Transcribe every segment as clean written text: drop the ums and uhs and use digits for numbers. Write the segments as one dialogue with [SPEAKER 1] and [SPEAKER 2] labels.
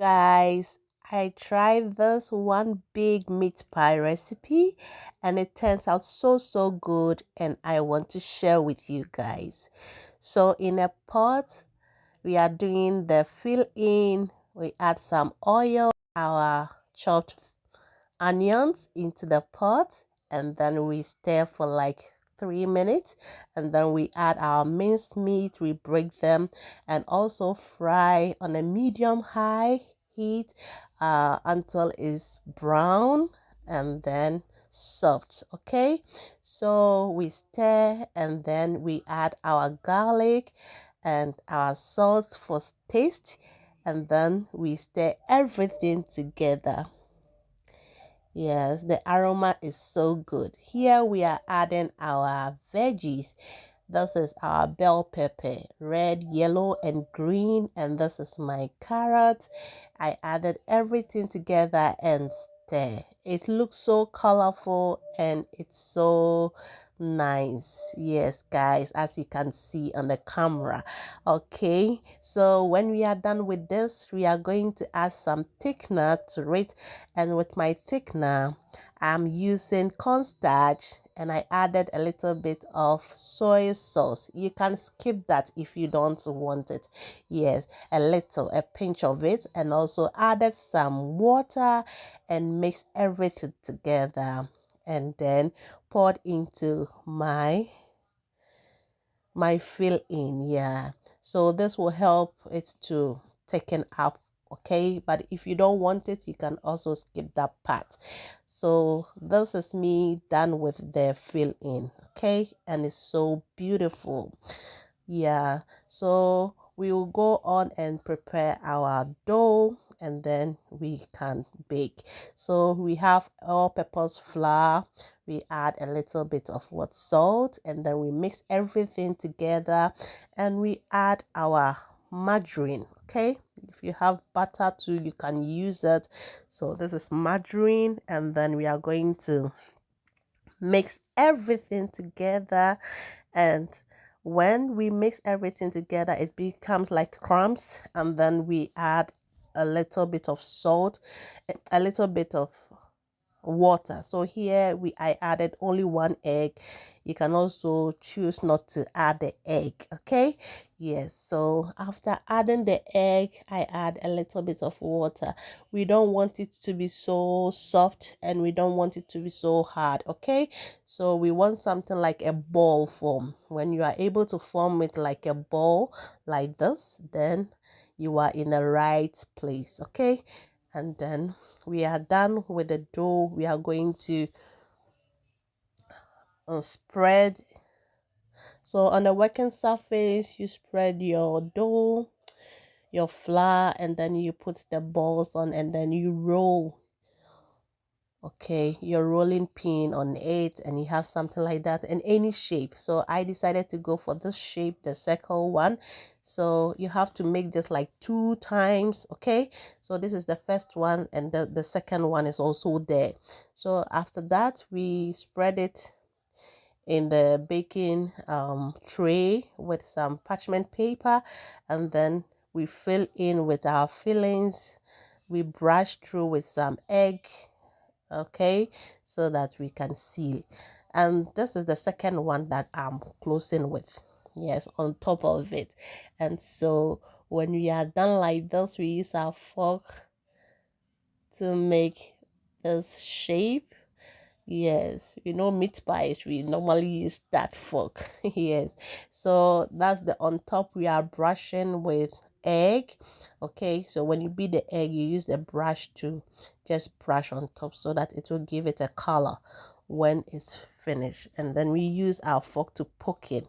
[SPEAKER 1] Guys, I tried this one big meat pie recipe and it turns out so good and I want to share with you guys. So in a pot, we are doing the fill in. We add some oil, our chopped onions into the pot, and then we stir for like 3 minutes, and then we add our minced meat, we break them and also fry on a medium high heat until it's brown and then soft. Okay, so we stir and then we add our garlic and our salt for taste, and then we stir everything together. Yes, the aroma is so good. Here we are adding our veggies. This is our bell pepper, red, yellow, and green. And this is my carrot. I added everything together and stir. It looks so colorful and it's so nice. Yes, guys, as you can see on the camera. Okay, so when we are done with this, we are going to add some thickener to it. And with my thickener, I'm using cornstarch and I added a little bit of soy sauce. You can skip that if you don't want it. Yes, a pinch of it, and also added some water and mix everything together and then poured into my fill in. Yeah, so this will help it to thicken up. Okay, but if you don't want it, you can also skip that part. So this is me done with the fill in. Okay, and it's so beautiful. Yeah, so we will go on and prepare our dough and then we can bake. So we have all-purpose flour. We add a little bit of what salt and then we mix everything together and we add our margarine. Okay, if you have butter too, you can use it. So this is margarine, and then we are going to mix everything together, and when we mix everything together it becomes like crumbs, and then we add a little bit of salt, a little bit of water. So here I added only one egg. You can also choose not to add the egg. Okay, yes, so after adding the egg I add a little bit of water. We don't want it to be so soft and we don't want it to be so hard. Okay, so we want something like a ball form. When you are able to form it like a ball like this, then you are in the right place. Okay, and then we are done with the dough. We are going to spread. So on the working surface, you spread your dough, your flour, and then you put the balls on and then you roll. Okay, your rolling pin on it, and you have something like that in any shape. So I decided to go for this shape, the circle one. So you have to make this like 2 times. Okay, so this is the first one and the second one is also there. So after that we spread it in the baking tray with some parchment paper, and then we fill in with our fillings. We brush through with some egg, okay, so that we can seal. And this is the second one that I'm closing with, yes, on top of it. And so when we are done like this, we use our fork to make this shape. Yes, meat pies, we normally use that fork. Yes, so that's the on top. We are brushing with egg. Okay, so when you beat the egg, you use the brush to just brush on top so that it will give it a color when it's finished. And then we use our fork to poke in.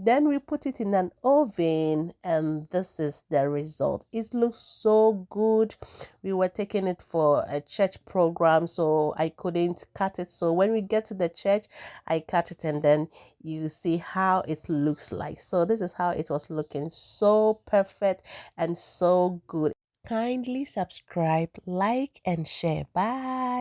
[SPEAKER 1] Then we put it in an oven, and this is the result. It looks so good. We were taking it for a church program, so I couldn't cut it. So when we get to the church, I cut it, and then you see how it looks like. So this is how it was looking, so perfect and so good. Kindly subscribe, like, and share. Bye.